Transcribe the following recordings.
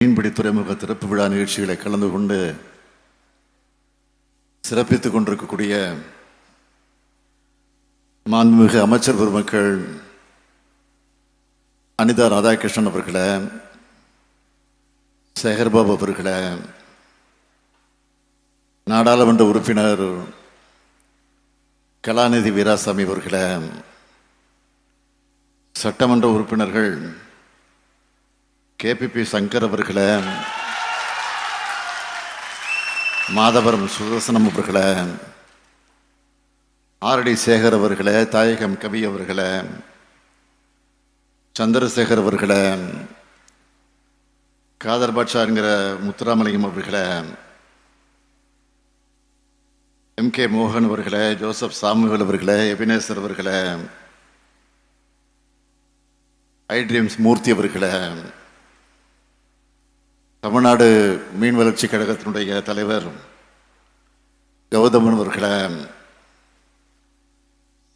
மீன்பிடி துறைமுக திறப்பு விழா நிகழ்ச்சிகளை கலந்து கொண்டு சிறப்பித்துக் கொண்டிருக்கக்கூடிய மாண்புமிகு அமைச்சர் பெருமக்கள் அனிதா ராதாகிருஷ்ணன் அவர்களே, சேகர்பாபு அவர்களே, நாடாளுமன்ற உறுப்பினர் கலாநிதி வீராசாமி அவர்களே, சட்டமன்ற உறுப்பினர்கள் KPP சங்கர் அவர்களே, மாதவரம் சுதர்சனம் அவர்களே, RD சேகர் அவர்களே, தாயகம் கவி அவர்களே, சந்திரசேகர் அவர்களே, காதர் பாட்ஷாங்கிற முத்துராமலிங்கம் அவர்களே, MK மோகன் அவர்களே, ஜோசப் சாமுவேல் அவர்களே, எபினேசர் அவர்களே, ஐட்ரீம்ஸ் மூர்த்தி அவர்களே, தமிழ்நாடு மீன் வளர்ச்சி கழகத்தினுடைய தலைவர் கௌதமன் அவர்களே,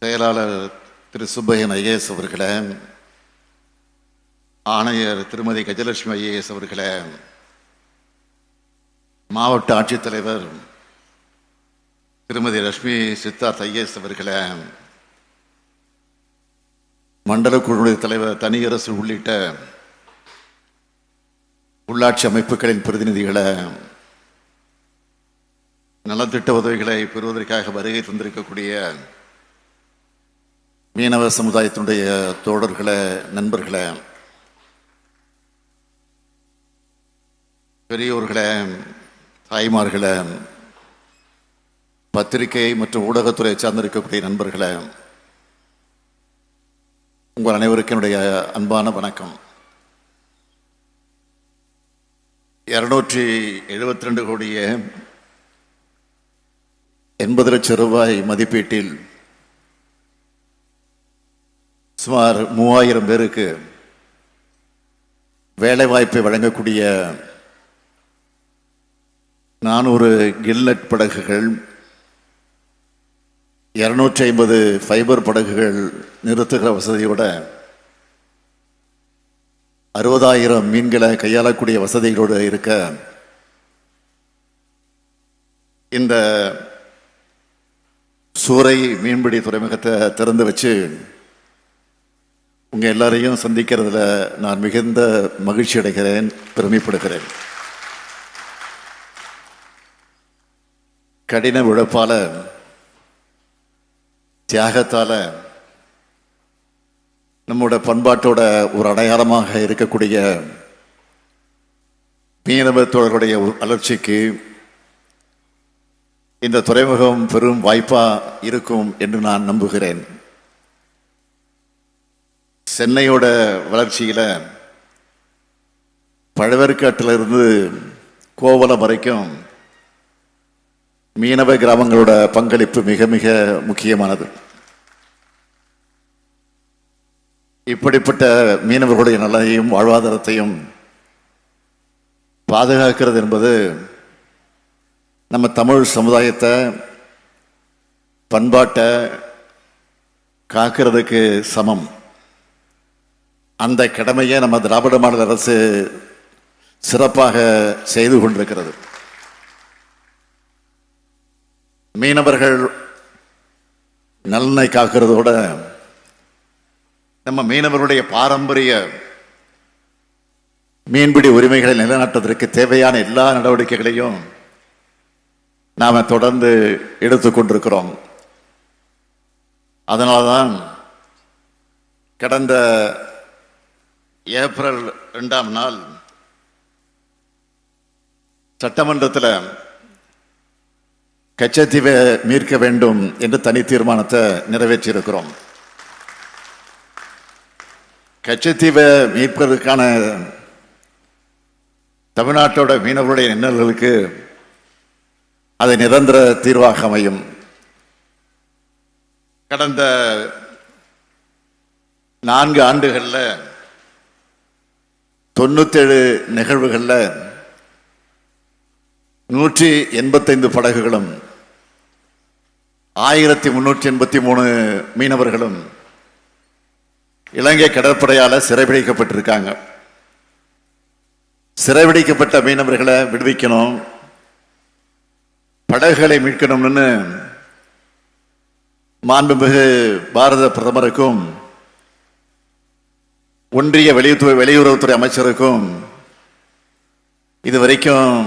செயலாளர் திரு சுப்பையன் IAS அவர்களே, ஆணையர் திருமதி கஜலட்சுமி IAS அவர்களே, மாவட்ட ஆட்சித்தலைவர் திருமதி லட்சுமி சித்தார்த் IAS அவர்களே, மண்டல குழுவுடைய தலைவர் தனியரசு உள்ளிட்ட உள்ளாட்சி அமைப்புகளின் பிரதிநிதிகளை, நலத்திட்ட உதவிகளை பெறுவதற்காக வருகை தந்திருக்கக்கூடிய மீனவ சமுதாயத்தினுடைய தோழர்களே, நண்பர்களே, பெரியோர்களே, தாய்மார்களே, பத்திரிகை மற்றும் ஊடகத்துறை சார்ந்திருக்கக்கூடிய நண்பர்களே, உங்கள் அனைவருக்கும் என்னுடைய அன்பான வணக்கம். 272 கோடியே 80 லட்சம் ரூபாய் மதிப்பீட்டில் சுமார் 3000 பேருக்கு வேலைவாய்ப்பை வழங்கக்கூடிய 400 கில்நெட் படகுகள், 250 ஃபைபர் படகுகள் நிறுத்துகிற வசதியோட 60,000 மீன்களை கையாளக்கூடிய வசதிகளோடு இருக்க இந்த சூறை மீன்பிடி துறைமுகத்தை திறந்து வச்சு உங்க எல்லாரையும் சந்திக்கிறதுல நான் மிகுந்த மகிழ்ச்சி அடைகிறேன், பெருமைப்படுகிறேன். கடின உழைப்பால, தியாகத்தால நம்முடைய பண்பாட்டோட ஒரு அடையாளமாக இருக்கக்கூடிய மீனவ தோழர்களுடைய வளர்ச்சிக்கு இந்த துறைமுகம் பெரும் வாய்ப்பா இருக்கும் என்று நான் நம்புகிறேன். சென்னையோட வளர்ச்சியில பழவேற்காட்டிலிருந்து கோவலம் வரைக்கும் மீனவ கிராமங்களோட பங்களிப்பு மிக மிக முக்கியமானது. இப்படிப்பட்ட மீனவர்களுடைய நலனையும் வாழ்வாதாரத்தையும் பாதுகாக்கிறது என்பது நம்ம தமிழ் சமுதாயத்தை, பண்பாட்டை காக்கிறதுக்கு சமம். அந்த கடமையை நம்ம திராவிட மாடல் அரசு சிறப்பாக செய்து கொண்டிருக்கிறது. மீனவர்கள் நலனை காக்கிறதோட நம்ம மீனவர்களுடைய பாரம்பரிய மீன்பிடி உரிமைகளை நிலைநாட்டுவதற்கு தேவையான எல்லா நடவடிக்கைகளையும் நாம தொடர்ந்து எடுத்துக்கொண்டிருக்கிறோம். அதனால்தான் கடந்த ஏப்ரல் 2ஆம் நாள் சட்டமன்றத்தில் கச்சத்தீவை மீட்க வேண்டும் என்று தனி தீர்மானத்தை நிறைவேற்றியிருக்கிறோம். கச்சத்தீவை மீட்பதற்கான தமிழ்நாட்டோட மீனவர்களுடைய எண்ணங்களுக்கு அது நிரந்தர தீர்வாக அமையும். கடந்த 4 ஆண்டுகள்ல 97 நிகழ்வுகள்ல 185 படகுகளும் 1383 மீனவர்களும் இலங்கை கடற்படையால் சிறைபிடிக்கப்பட்டிருக்காங்க. சிறைபிடிக்கப்பட்ட மீனவர்களை விடுவிக்கணும், படகுகளை மீட்கணும்னு மாண்புமிகு பாரத பிரதமருக்கும் ஒன்றிய வெளியுறவுத்துறை அமைச்சருக்கும் இதுவரைக்கும்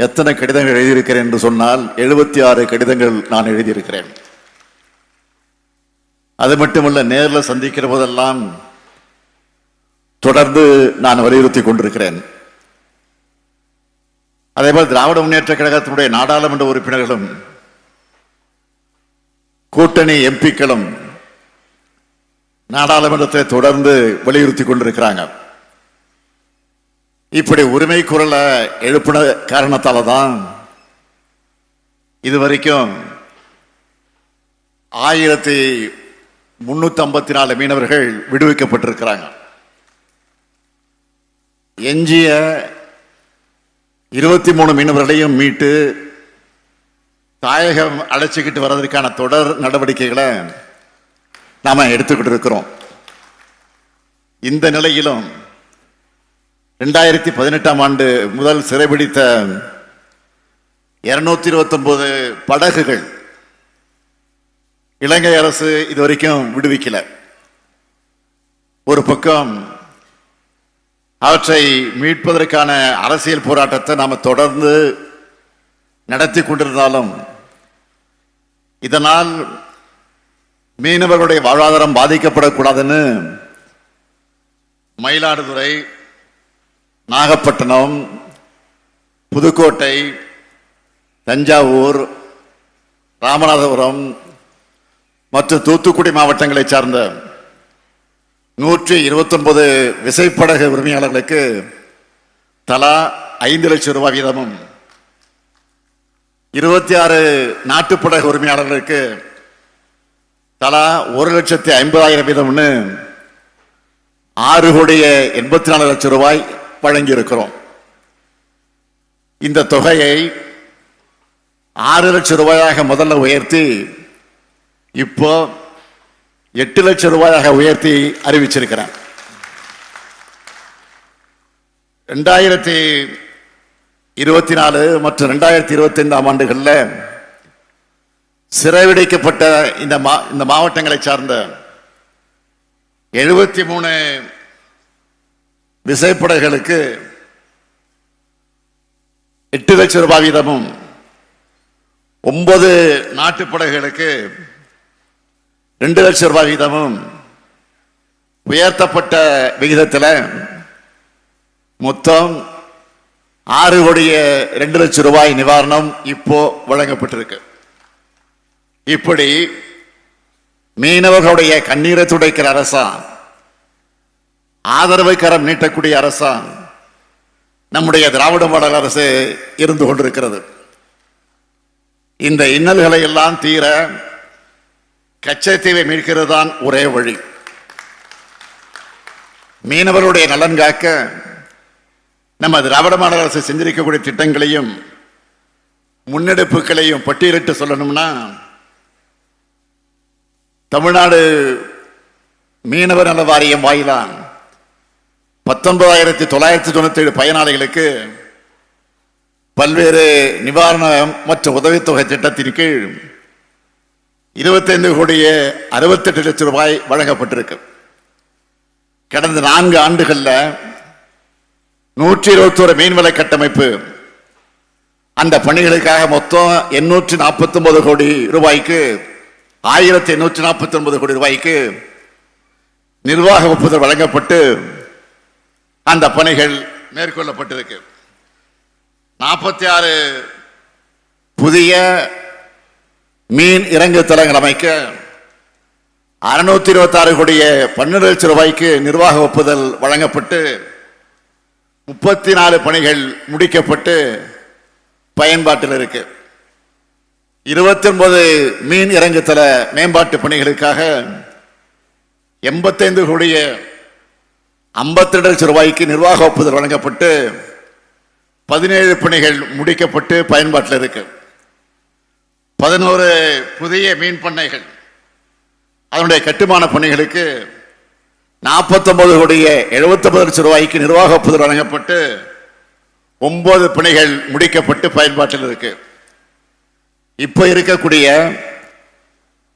எத்தனை கடிதங்கள் எழுதியிருக்கிறேன் என்று சொன்னால் 76 கடிதங்கள் நான் எழுதியிருக்கிறேன். அது மட்டுமல்ல, நேரில் சந்திக்கிற போதெல்லாம் தொடர்ந்து நான் வலியுறுத்தி கொண்டிருக்கிறேன். அதேபோல் திராவிட முன்னேற்ற கழகத்தினுடைய நாடாளுமன்ற உறுப்பினர்களும் கூட்டணி எம்பிக்களும் நாடாளுமன்றத்தை தொடர்ந்து வலியுறுத்தி கொண்டிருக்கிறாங்க. இப்படி உரிமை குரலை எழுப்பின காரணத்தால தான் இதுவரைக்கும் 1354 மீனவர்கள் விடுவிக்கப்பட்டிருக்கிறாங்க. எஞ்சிய 23 மீனவர்களையும் மீட்டு தாயகம் அழைச்சிக்கிட்டு வர்றதற்கான தொடர் நடவடிக்கைகளை நாம எடுத்துக்கிட்டு இருக்கிறோம். இந்த நிலையிலும் 2018ஆம் ஆண்டு முதல் சிறைபிடித்த 229 படகுகள் இலங்கை அரசு இதுவரைக்கும் விடுவிக்கல. ஒரு பக்கம் அவற்றை மீட்பதற்கான அரசியல் போராட்டத்தை நாம தொடர்ந்து நடத்தி கொண்டிருந்தாலும் இதனால் மீனவர்களுடைய வாழ்வாதாரம் பாதிக்கப்படக்கூடாதுன்னு மயிலாடுதுறை, நாகப்பட்டினம், புதுக்கோட்டை, தஞ்சாவூர், ராமநாதபுரம் மற்றும் தூத்துக்குடி மாவட்டங்களை சார்ந்த 129 விசைப்படகு உரிமையாளர்களுக்கு தலா 5 லட்சம் ரூபாய் வீதமும், 26 நாட்டுப்படகு உரிமையாளர்களுக்கு தலா 1,50,000 வீதம்னு 6,84 லட்சம் ரூபாய் வழங்கி இருக்கிறோம். இந்த தொகையை 6 லட்சம் ரூபாயாக முதல்ல உயர்த்தி இப்போ 8 லட்சம் ரூபாயாக உயர்த்தி அறிவிச்சிருக்கிறேன். 2024 மற்றும் 2025ஆம் ஆண்டுகளில் சிறைபிடிக்கப்பட்ட இந்த மாவட்டங்களை சார்ந்த 73 விசைப்படகுகளுக்கு 8 லட்சம் ரூபாய் வீதமும், 9 நாட்டுப்படகுகளுக்கு 2 லட்சம் ரூபாய் வீதமும் உயர்த்தப்பட்ட விகிதத்தில் மொத்தம் 6,02 லட்சம் ரூபாய் நிவாரணம் இப்போ வழங்கப்பட்டிருக்கு. இப்படி மீனவர்களுடைய கண்ணீரை துடைக்கிற அரசான், ஆதரவு கரம் நீட்டக்கூடிய அரசான் நம்முடைய திராவிட மாடல் அரசு இருந்து கொண்டிருக்கிறது. இந்த இன்னல்களை எல்லாம் தீர கச்சத்தீவை மீட்கிறது தான் ஒரே வழி. மீனவர்களுடைய நலன் காக்க நம்ம திராவிட மாடல் அரசு செஞ்சிருக்கக்கூடிய திட்டங்களையும் முன்னெடுப்புகளையும் பட்டியலிட்டு சொல்லணும்னா, தமிழ்நாடு மீனவர் நல வாரியம் வாயிலான் 19,997 பயனாளிகளுக்கு பல்வேறு நிவாரணம் மற்றும் உதவித்தொகை திட்டத்தின் கீழ் 25,68 லட்சம் ரூபாய் வழங்கப்பட்டிருக்கு. கடந்த 4 ஆண்டுகள்ல 121 மீன்வள கட்டமைப்பு, அந்த பணிகளுக்காக மொத்தம் 849 கோடி ரூபாய்க்கு 1849 கோடி ரூபாய்க்கு நிர்வாக ஒப்புதல் வழங்கப்பட்டு அந்த பணிகள் மேற்கொள்ளப்பட்டிருக்கு. 46 புதிய மீன் இறங்கு தளங்கள் அமைக்க 626 கோடிய 12 லட்சம் ரூபாய்க்கு நிர்வாக ஒப்புதல் வழங்கப்பட்டு 34 பணிகள் முடிக்கப்பட்டு பயன்பாட்டில் இருக்கு. 29 மீன் இறங்கு தள மேம்பாட்டு பணிகளுக்காக 85 கோடிய 52 லட்சம் ரூபாய்க்கு நிர்வாக ஒப்புதல் வழங்கப்பட்டு 17 பணிகள் முடிக்கப்பட்டு பயன்பாட்டில் இருக்கு. 11 புதிய மீன் பண்ணைகள், அதனுடைய கட்டுமான பணிகளுக்கு 49 கோடியே 79 லட்சம் ரூபாய்க்கு நிர்வாக ஒப்புதல் வழங்கப்பட்டு 9 பணிகள் முடிக்கப்பட்டு பயன்பாட்டில் இருக்கு. இப்ப இருக்கக்கூடிய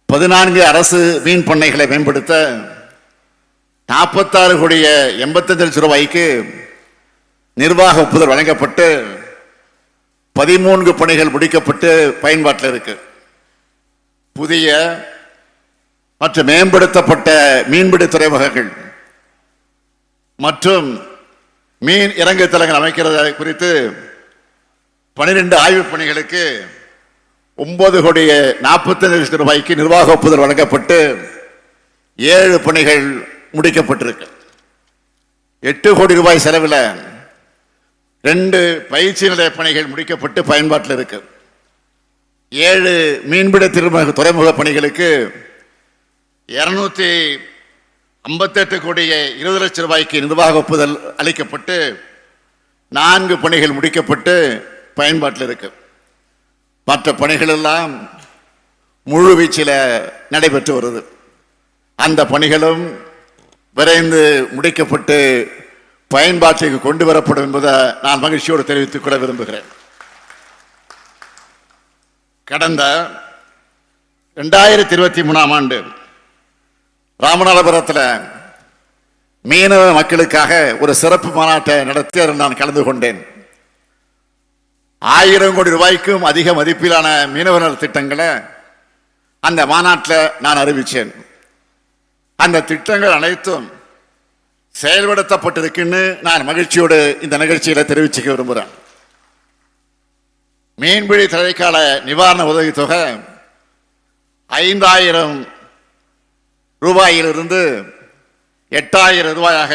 14 அரசு மீன் பண்ணைகளை மேம்படுத்த 46 கோடியே 85 லட்சம் ரூபாய்க்கு நிர்வாக ஒப்புதல் வழங்கப்பட்டு 13 பணிகள் முடிக்கப்பட்டு பயன்பாட்டில் இருக்கு. புதிய மற்றும் மேம்படுத்தப்பட்ட மீன்பிடி துறைமுகங்கள் மற்றும் மீன் இறங்கு தளங்கள் அமைக்கிறது குறித்து 12 ஆய்வுப் பணிகளுக்கு 9 கோடியே 45 லட்சம் ரூபாய்க்கு நிர்வாக ஒப்புதல் வழங்கப்பட்டு 7 பணிகள் முடிக்கப்பட்டிருக்கு. 8 கோடி ரூபாய் செலவில் 2 பயிற்சி நிலைய பணிகள் முடிக்கப்பட்டு பயன்பாட்டில் இருக்கு. 7 மீன்பிடி துறைமுக பணிகளுக்கு 258 கோடியே 20 லட்சம் ரூபாய்க்கு நிர்வாக ஒப்புதல் அளிக்கப்பட்டு 4 பணிகள் முடிக்கப்பட்டு பயன்பாட்டில் இருக்கு. மற்ற பணிகள் எல்லாம் முழு வீச்சில் நடைபெற்று வருது. அந்த பணிகளும் விரைந்து முடிக்கப்பட்டு பயன்பாட்டுக்கு கொண்டு வரப்படும் என்பதை நான் மகிழ்ச்சியோடு தெரிவித்துக் கொள்ள விரும்புகிறேன். கடந்த 2023ஆம் ஆண்டு ராமநாதபுரத்தில் மீனவ மக்களுக்காக ஒரு சிறப்பு மாநாட்டை நடத்தி அதில் நான் கலந்து கொண்டேன். 1000 கோடி ரூபாய்க்கும் அதிக மதிப்பிலான மீனவர் திட்டங்களை அந்த மாநாட்டில் நான் அறிவித்தேன். அந்த திட்டங்கள் அனைத்தும் செயல்படுத்தப்பட்டிருக்குன்னு நான் மகிழ்ச்சியோடு இந்த நிகழ்ச்சியில தெரிவிச்சுக்க விரும்புகிறேன். மீன்பிடி தடைக்கால நிவாரண உதவி தொகை 5000 ரூபாயிலிருந்து 8000 ரூபாயாக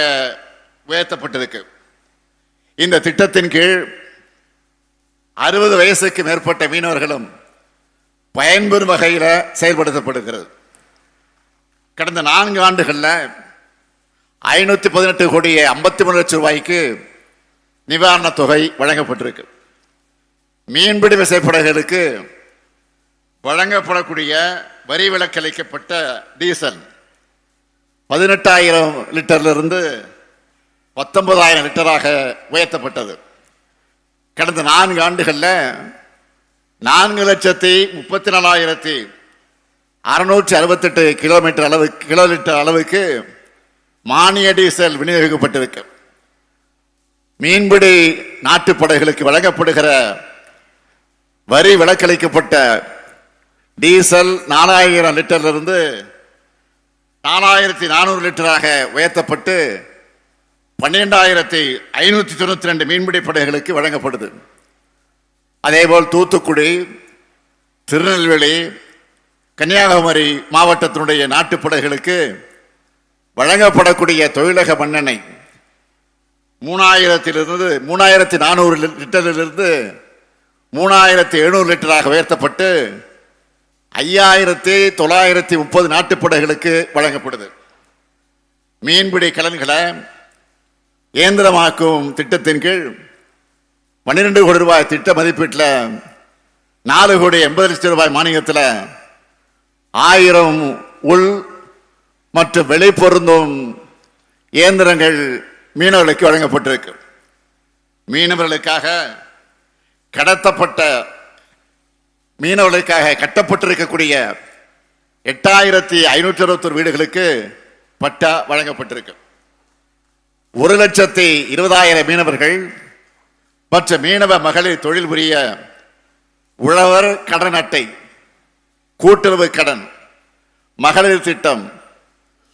உயர்த்தப்பட்டிருக்கு. இந்த திட்டத்தின் கீழ் 60 வயசுக்கு மேற்பட்ட மீனவர்களும் பயன்பெறும் வகையில் செயல்படுத்தப்படுகிறது. கடந்த 4 ஆண்டுகளில் 518 கோடியே 53 லட்சம் ரூபாய்க்கு நிவாரண தொகை வழங்கப்பட்டிருக்கு. மீன்பிடி விசைப்படகுகளுக்கு வழங்கப்படக்கூடிய வரி விலக்களிக்கப்பட்ட டீசல் 18,000 லிட்டரிலிருந்து 19,000 லிட்டராக உயர்த்தப்பட்டது. கடந்த 4 ஆண்டுகளில் 4,34,668 கிலோ லிட்டர் அளவுக்கு மானிய டீசல் விநியோகிக்கப்பட்டிருக்கு. மீன்பிடி நாட்டுப்படைகளுக்கு வழங்கப்படுகிற வரி விலக்களிக்கப்பட்ட டீசல் 4000 லிட்டரிலிருந்து 4400 லிட்டராக உயர்த்தப்பட்டு 12,592 மீன்பிடி படைகளுக்கு வழங்கப்படுது. அதேபோல் தூத்துக்குடி, திருநெல்வேலி, கன்னியாகுமரி மாவட்டத்தினுடைய நாட்டுப்படைகளுக்கு வழங்கப்படக்கூடிய தொழிலக மண்ணெண்ணெய் 3,400 லிட்டரிலிருந்து 3,700 லிட்டராக உயர்த்தப்பட்டு 5,930 நாட்டுப்படைகளுக்கு வழங்கப்படுது. மீன்பிடி கலன்களை இயந்திரமாக்கும் திட்டத்தின் கீழ் 12 கோடி ரூபாய் திட்ட மதிப்பீட்டில் 4 கோடி 80 லட்சம் ரூபாய் மானியத்தில் 1000 உள் மற்றும் வெளி பொருந்தும் இயந்திரங்கள் மீனவர்களுக்கு வழங்கப்பட்டிருக்கு. மீனவர்களுக்காக கட்டப்பட்டிருக்கக்கூடிய 8,521 வீடுகளுக்கு பட்டா வழங்கப்பட்டிருக்கு. 1,20,000 மீனவர்கள் மற்றும் மீனவ மகளிர் தொழில் புரிய உழவர் கடன் அட்டை, கூட்டுறவு கடன், மகளிர் திட்டம்,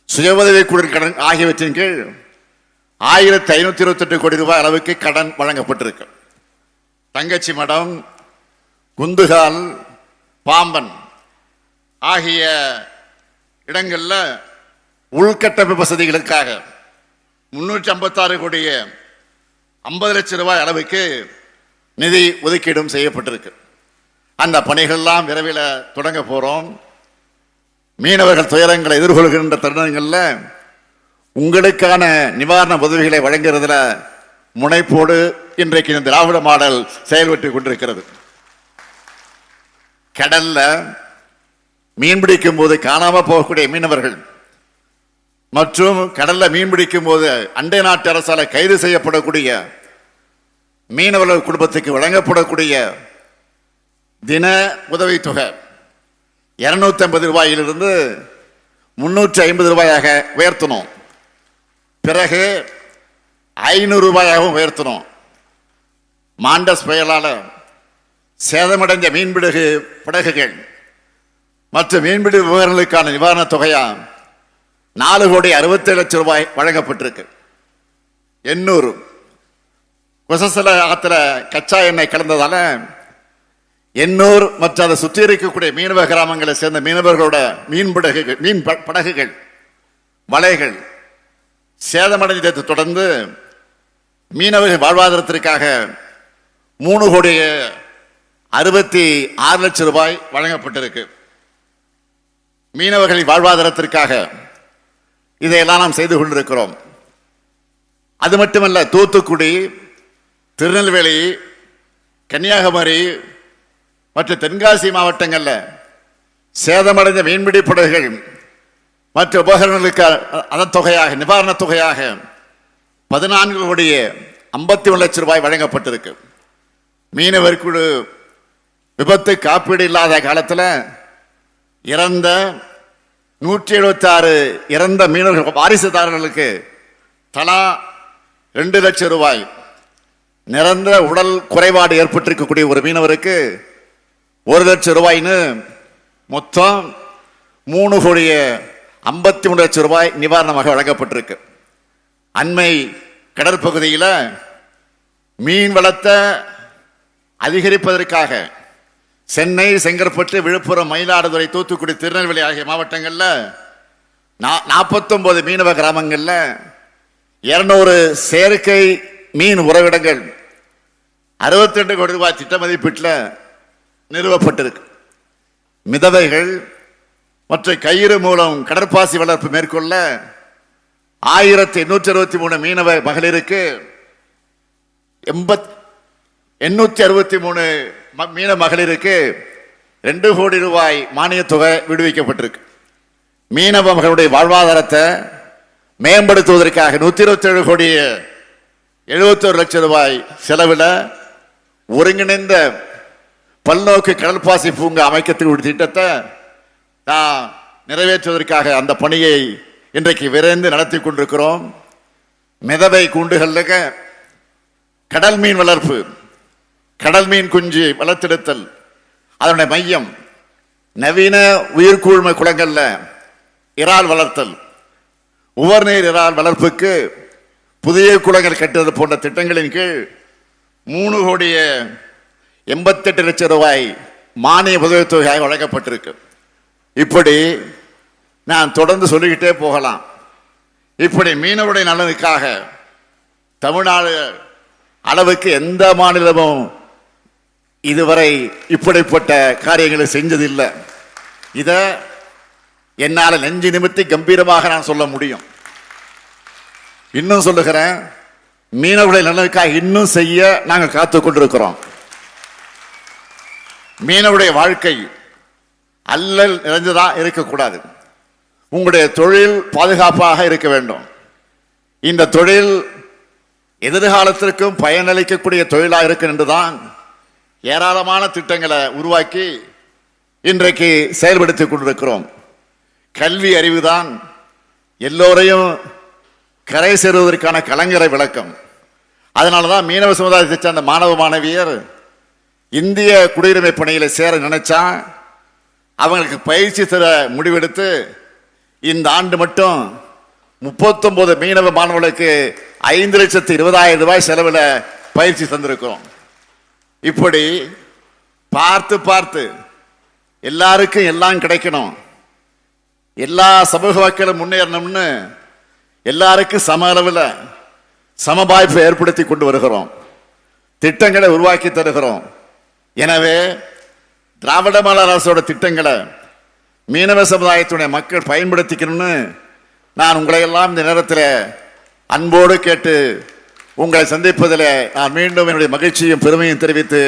சுய உதவி குழு கடன் ஆகியவற்றின் கீழ் 1,528 கோடி ரூபாய் அளவுக்கு கடன் வழங்கப்பட்டிருக்கு. தங்கச்சி மடம், குந்துகால், பாம்பன் ஆகிய இடங்களில் உள்கட்டமைப்பு வசதிகளுக்காக 356 கோடியே 50 லட்சம் ரூபாய் அளவுக்கு நிதி ஒதுக்கீடும் செய்யப்பட்டிருக்கு. அந்த பணிகள்லாம் விரைவில் தொடங்க போறோம். மீனவர்கள் துயரங்களை எதிர்கொள்கின்ற தருணங்களில் உங்களுக்கான நிவாரண உதவிகளை வழங்குறதுல முனைப்போடு இன்றைக்கு இந்த திராவிட மாடல் செயல்பட்டு கொண்டிருக்கிறது. கடல்ல மீன் பிடிக்கும் போது காணாம போகக்கூடிய மீனவர்கள் மற்றும் கடல்ல மீன் பிடிக்கும் போது அண்டை நாட்டு அரசால கைது செய்யப்படக்கூடிய மீனவர்கள் குடும்பத்துக்கு வழங்கப்படக்கூடிய தின உதவித்தொகை 250 ரூபாயிலிருந்து 350 ரூபாயாக உயர்த்தணும். பிறகு 500 ரூபாயாகவும் உயர்த்தணும். மாண்டஸ் புயலால சேதமடைந்த மீன்பிடுகு படகுகள் மற்றும் மீன்பிடி விவகாரங்களுக்கான நிவாரணத் தொகையா 4,67,00,000 ரூபாய் வழங்கப்பட்டிருக்கு. 800 கொசஸ்தல ஆத்துல கச்சா எண்ணெய் கலந்ததால 800 மற்றும் அதை சுற்றி இருக்கக்கூடிய மீனவ கிராமங்களை சேர்ந்த மீனவர்களோட மீன் படகுகள் வலைகள் சேதமடைந்ததை தொடர்ந்து மீனவர்கள் வாழ்வாதாரத்திற்காக 3,66,00,000 ரூபாய் வழங்கப்பட்டிருக்கு. மீனவர்களின் வாழ்வாதாரத்திற்காக இதையெல்லாம் நாம் செய்து கொண்டிருக்கிறோம். அது மட்டுமல்ல, தூத்துக்குடி, திருநெல்வேலி, கன்னியாகுமரி மற்றும் தென்காசி மாவட்டங்களில் சேதமடைந்த மீன்பிடி படகுகள் மற்ற உபகரணங்களுக்கு அதன் தொகையாக நிவாரணத் தொகையாக 14,51,00,000 ரூபாய் வழங்கப்பட்டிருக்கு. மீனவர் குழு விபத்து காப்பீடு இல்லாத காலத்தில் இறந்த 176 இறந்த மீனவர்கள் வாரிசுதாரர்களுக்கு தலா 2 லட்சம் ரூபாய், நிரந்தர உடல் குறைபாடு ஏற்பட்டிருக்கக்கூடிய ஒரு மீனவருக்கு 1 லட்சம் ரூபாய்னு மொத்தம் 3,53,00,000 ரூபாய் நிவாரணமாக வழங்கப்பட்டிருக்கு. அண்மை கடற்பகுதியில் மீன் வளத்தை அதிகரிப்பதற்காக சென்னை, செங்கற்பட்டு, விழுப்புரம், மயிலாடுதுறை, தூத்துக்குடி, திருநெல்வேலி ஆகிய மாவட்டங்களில் 49 மீனவ கிராமங்களில் 200 செயற்கை மீன் உறவிடங்கள் 62 கோடி ரூபாய் திட்ட மதிப்பீட்டில் நிறுவப்பட்டிருக்கு. மிதவைகள் மற்றும் கயிறு மூலம் கடற்பாசி வளர்ப்பு மேற்கொள்ள 1,863 மீனவ மகளிருக்கு 863 மீன மகளிருக்கு 2 கோடி ரூபாய் மானிய தொகை விடுவிக்கப்பட்டிருக்கு. மீனவ மகளுடைய வாழ்வாதாரத்தை மேம்படுத்துவதற்காக 127 கோடி 71 லட்சம் ரூபாய் செலவில் ஒருங்கிணைந்த பல்நோக்கு கடல்பாசி பூங்கா அமைக்கக்கூடிய ஒரு திட்டத்தை நான் நிறைவேற்றுவதற்காக அந்த பணியை இன்றைக்கு விரைந்து நடத்தி கொண்டிருக்கிறோம். மிதவை கூண்டுகளுக்கு கடல் மீன் வளர்ப்பு, கடல் மீன் குஞ்சு வளர்த்தெடுத்தல், அதனுடைய மையம், நவீன உயிர்கூழ்மை குளங்கள்ல இறால் வளர்த்தல், உவர்நீர் இறால் வளர்ப்புக்கு புதிய குளங்கள் கட்டுவது போன்ற திட்டங்களின் கீழ் 3,88,00,000 ரூபாய் மானிய உதவித்தொகை வழங்கப்பட்டிருக்கு. இப்படி நான் தொடர்ந்து சொல்லிக்கிட்டே போகலாம். இப்படி மீனவருடைய நலனுக்காக தமிழ்நாடு அளவுக்கு எந்த மாநிலமும் இதுவரை இப்படிப்பட்ட காரியங்களை செஞ்சதில்லை. இதை என்னால் நெஞ்சு நிமித்தி கம்பீரமாக நான் சொல்ல முடியும். இன்னும் சொல்லுகிறேன், மீனவர்களுடைய நலனுக்காக இன்னும் செய்ய நாங்கள் காத்து கொண்டிருக்கிறோம். மீனவருடைய வாழ்க்கை அல்லல் நிறைந்ததா இருக்கக்கூடாது. உங்களுடைய தொழில் பாதுகாப்பாக இருக்க வேண்டும். இந்த தொழில் எதிர்காலத்திற்கும் பயனளிக்கக்கூடிய தொழிலாக இருக்கு என்றுதான் ஏராளமான திட்டங்களை உருவாக்கி இன்றைக்கு செயல்படுத்திக் கொண்டிருக்கிறோம். கல்வி அறிவுதான் எல்லோரையும் கரை சேருவதற்கான கலங்கரை விளக்கம். அதனாலதான் மீனவ சமுதாயத்தை சேர்ந்த மாணவ மாணவியர் இந்திய குடியுரிமை பணியில சேர நினைச்சா அவங்களுக்கு பயிற்சி தர முடிவெடுத்து இந்த ஆண்டு மட்டும் 39 மீனவ மாணவர்களுக்கு 5,20,000 ரூபாய் செலவில் பயிற்சி தந்திருக்கிறோம். இப்படி பார்த்து பார்த்து எல்லாருக்கும் எல்லாம் கிடைக்கணும், எல்லா சமூக மக்களும் முன்னேறணும்னு எல்லாருக்கும் சம அளவில் சம வாய்ப்பை ஏற்படுத்தி கொண்டு வருகிறோம். திட்டங்களை உருவாக்கி தருகிறோம். எனவே திராவிட மாடல் அரசோட திட்டங்களை மீனவ சமுதாயத்துடைய மக்கள் பயன்படுத்திக்கணும்னு நான் உங்களை எல்லாம் இந்த நேரத்தில் அன்போடு கேட்டு உங்களை சந்திப்பதில் நான் மீண்டும் என்னுடைய மகிழ்ச்சியும் பெருமையும் தெரிவித்து